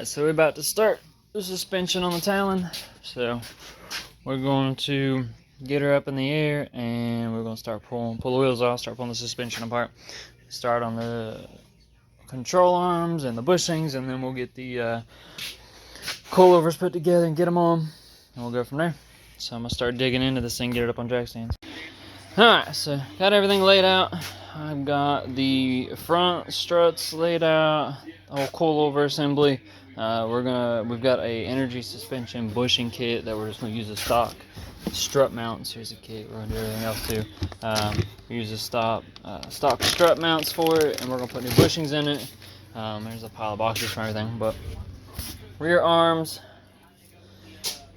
Alright, so we're about to start the suspension on the Talon. So we're going to get her up in the air and we're going to start pull the wheels off, start pulling the suspension apart. Start on the control arms and the bushings, and then we'll get the coilovers put together and get them on, and we'll go from there. So I'm going to start digging into this thing, get it up on jack stands. Alright, so got everything laid out. I've got the front struts laid out, the whole coilover assembly. We've got a energy suspension bushing kit that we're just gonna use a stock strut mounts. Here's a kit. We're gonna do everything else too. We use a stock strut mounts for it, and we're gonna put new bushings in it. There's a pile of boxes for everything, but rear arms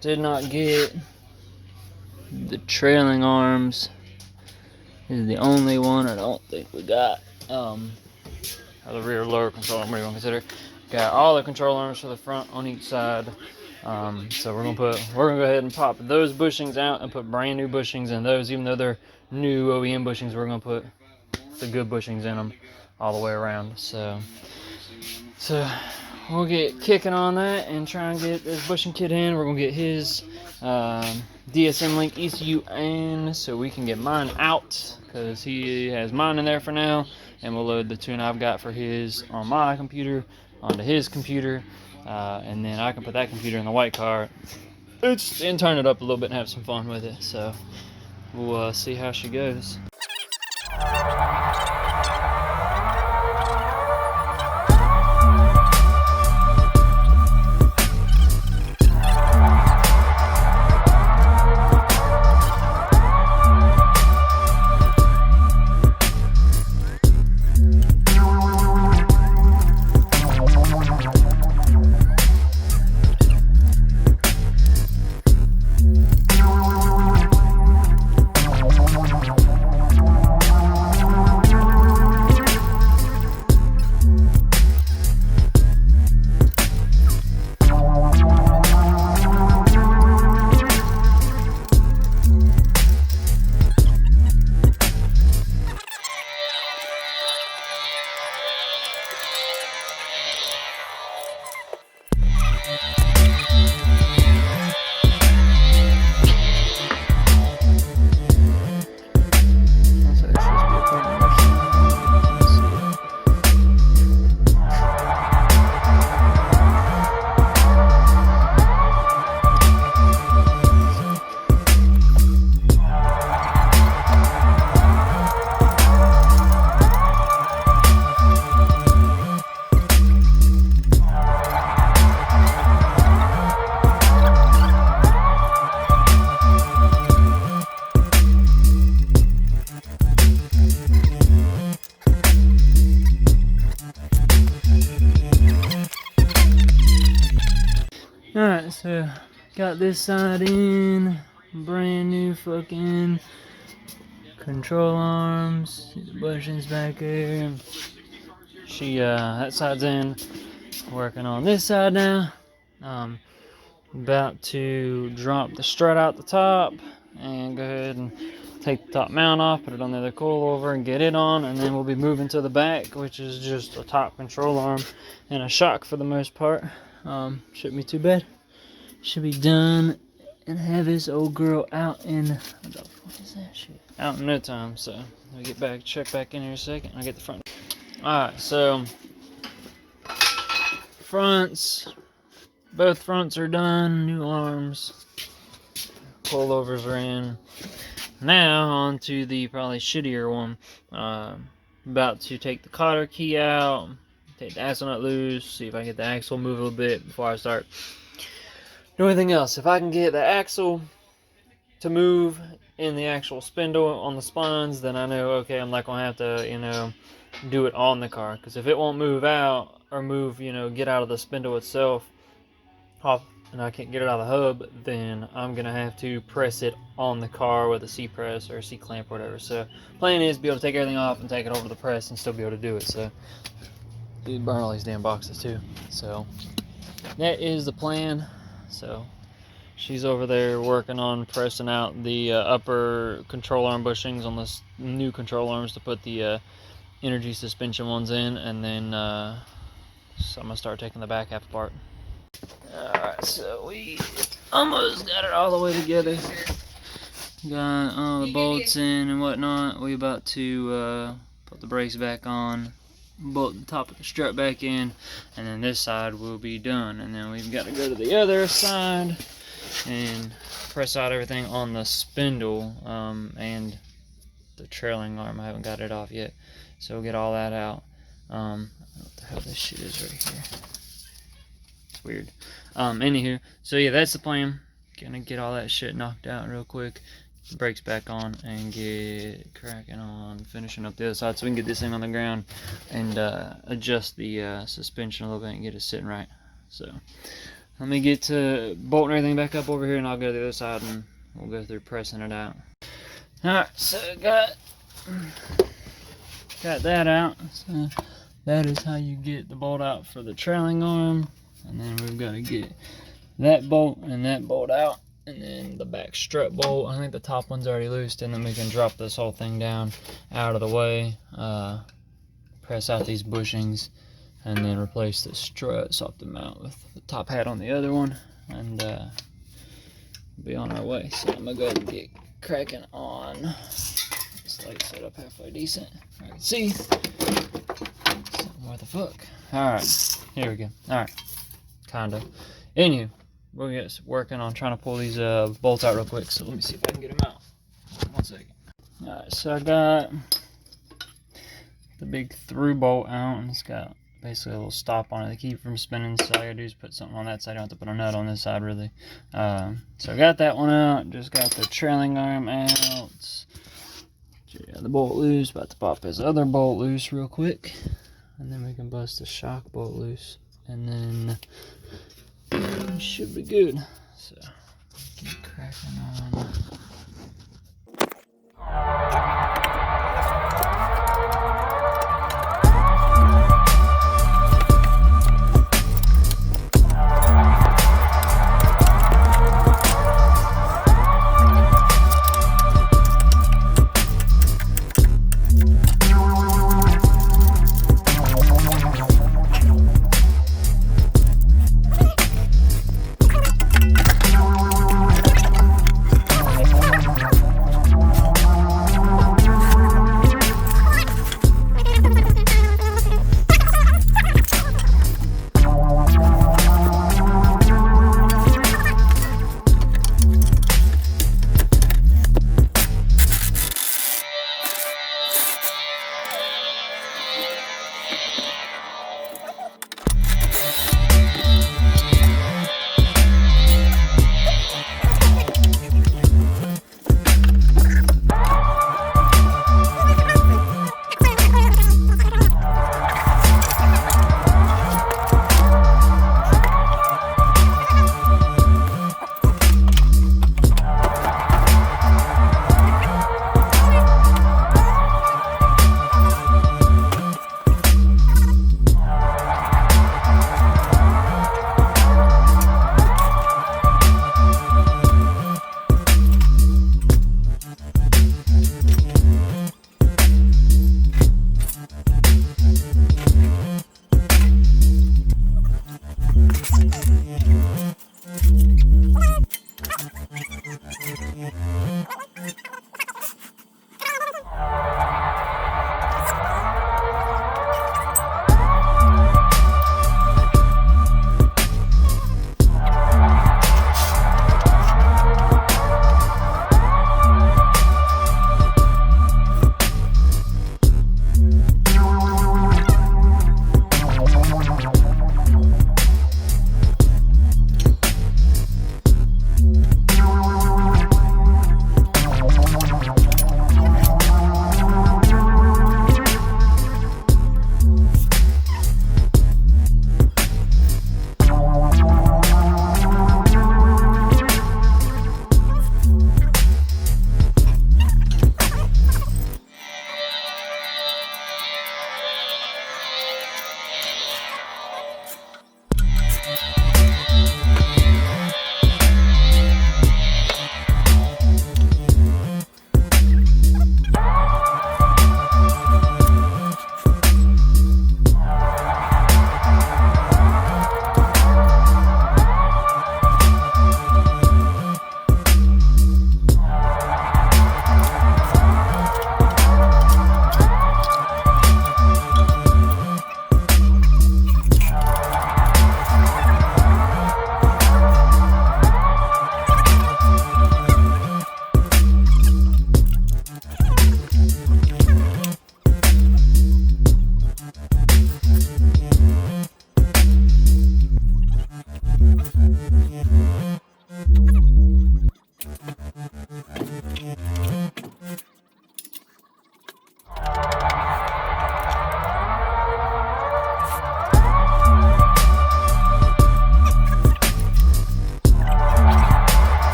did not get the trailing arms. This is the only one I don't think we got. Or the rear lower control arm, what do you want to consider? Got all the control arms for the front on each side. So we're gonna go ahead and pop those bushings out and put brand new bushings in those. Even though they're new OEM bushings, we're gonna put the good bushings in them all the way around. So we'll get kicking on that and try and get this bushing kit in. We're gonna get his DSM link ECU in so we can get mine out, because he has mine in there for now, and we'll load the tune I've got for his on my computer onto his computer, and then I can put that computer in the white car and turn it up a little bit and have some fun with it. So we'll see how she goes. Alright, so got this side in, brand new fucking control arms, the bushings back there. That side's in, working on this side now. About to drop the strut out the top and go ahead and take the top mount off, put it on the other coilover and get it on, and then we'll be moving to the back, which is just a top control arm and a shock for the most part. Shouldn't be too bad. Should be done and have this old girl out in, what the fuck is that shit? Out in no time. So I'll get back, check back in here in a second. I'll get the front. Alright, so both fronts are done, new arms, coilovers are in. Now on to the probably shittier one. About to take the cotter key out, take the axle nut loose, see if I can get the axle move a little bit before I start doing anything else. If I can get the axle to move in the actual spindle on the spines, then I know, okay, I'm not gonna have to, do it on the car. Because if it won't move out or move, get out of the spindle itself off, and I can't get it out of the hub, then I'm gonna have to press it on the car with a C-press or a C-clamp or whatever. So plan is be able to take everything off and take it over to the press and still be able to do it. So you burn all these damn boxes too. So that is the plan. So she's over there working on pressing out the upper control arm bushings on this new control arms to put the energy suspension ones in, and then so I'm gonna start taking the back half apart. Alright, so we almost got it all the way together. Got all the bolts in and whatnot. We about to put the brakes back on, bolt the top of the strut back in, and then this side will be done. And then we've got to go to the other side and press out everything on the spindle and the trailing arm. I haven't got it off yet, so we'll get all that out. I don't know what the hell this shit is right here. It's weird. Anywho, so yeah, that's the plan. Gonna get all that shit knocked out real quick, brakes back on, and get cracking on finishing up the other side so we can get this thing on the ground and adjust the suspension a little bit and get it sitting right. So let me get to bolting everything back up over here, and I'll go to the other side and we'll go through pressing it out. Alright, so got that out. So that is how you get the bolt out for the trailing arm. And then we've got to get that bolt and that bolt out. And then the back strut bolt. I think the top one's already loosed. And then we can drop this whole thing down out of the way. Press out these bushings. And then replace the strut. Swap them out with the top hat on the other one. And be on our way. So I'm going to go ahead and get cracking on this light set up halfway decent. I can see something worth the fuck. Alright, here we go. Alright, kinda. Anywho, we'll get working on trying to pull these bolts out real quick. So let me see if I can get them out. 1 second. Alright, so I got the big through bolt out, and it's got basically a little stop on it to keep it from spinning. So all I gotta do is put something on that side. I don't have to put a nut on this side, really. So I got that one out. Just got the trailing arm out. Yeah, the bolt loose. About to pop this other bolt loose real quick, and then we can bust the shock bolt loose, and then it should be good. So keep cracking on.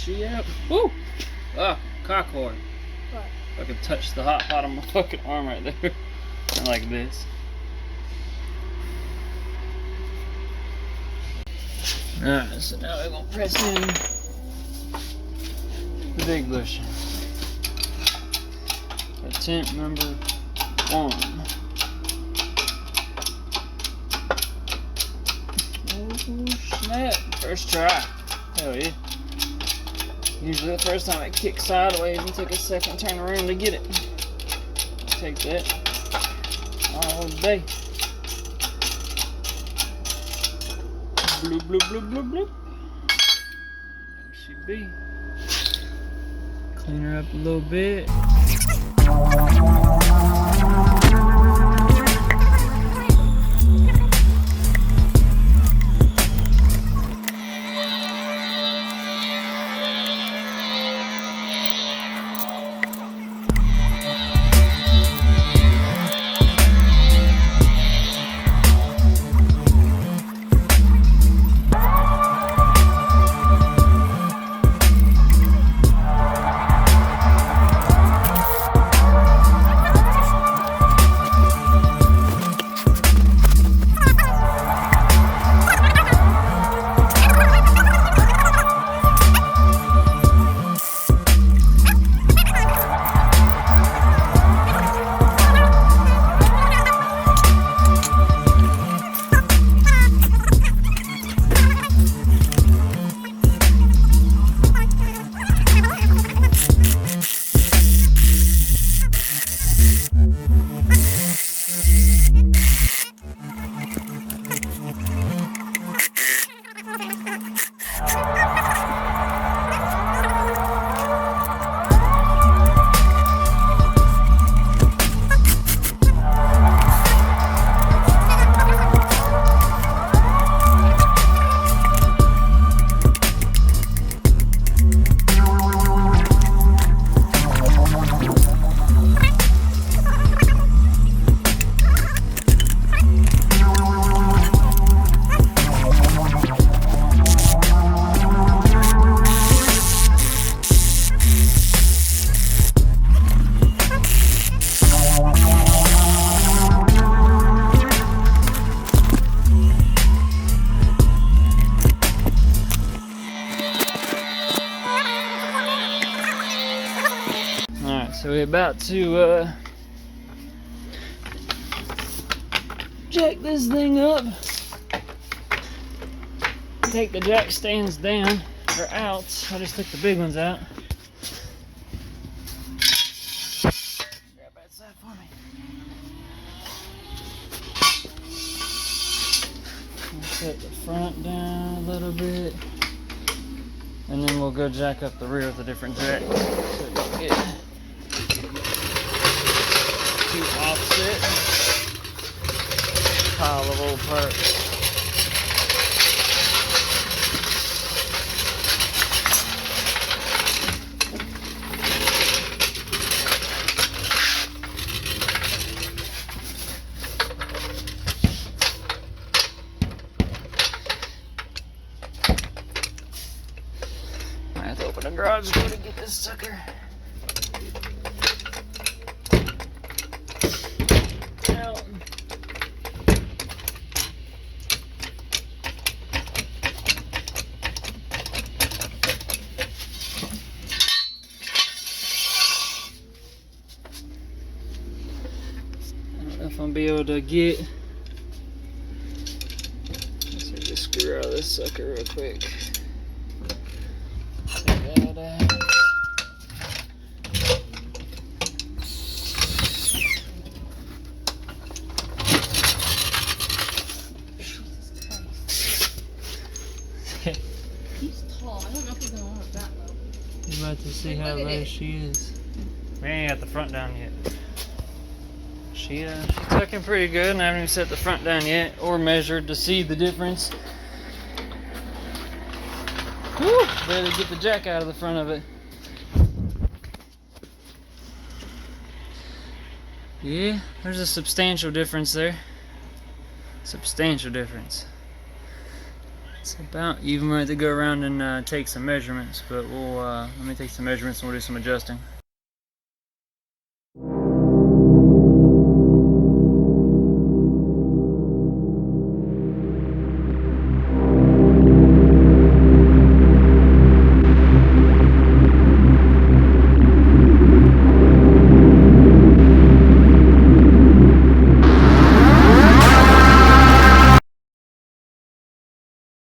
she out? Woo! Ah, cockcord. What? I can touch the hot pot on my fucking arm right there. Not like this. Alright, so now we're gonna press in the big bush. Attempt number 1. Oh snap! First try. Hell yeah. Usually the first time it kicks sideways and took a second turn around to get it. Take that all day. Bloop, bloop, bloop, bloop, bloop. There she be. Clean her up a little bit. So we're about to jack this thing up. Take the jack stands down, or out. I just took the big ones out. Grab that side for me. Set the front down a little bit. And then we'll go jack up the rear with a different jack. So we don't get too offset. Pile of old parts. I have to open the garage door to get this sucker. Out. I don't know if I'll be able to get. Let's just screw out of this sucker real quick. Take that out. He's tall. I don't know if he's gonna want it that low. You're about to see how low she is. We ain't got the front down yet. She's tucking pretty good, and I haven't even set the front down yet or measured to see the difference. Whew, better get the jack out of the front of it. Yeah, there's a substantial difference there. Substantial difference. It's about even. We're going to go around and take some measurements, but we'll let me take some measurements and we'll do some adjusting.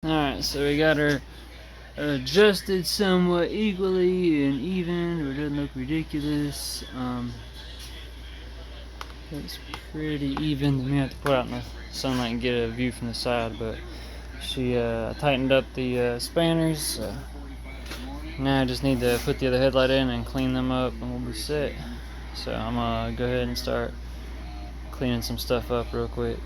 Alright, so we got her adjusted somewhat equally and even, or it doesn't look ridiculous. It's pretty even. We have to put out in the sunlight and get a view from the side, but she tightened up the spanners. So now I just need to put the other headlight in and clean them up and we'll be set. So I'm gonna go ahead and start cleaning some stuff up real quick.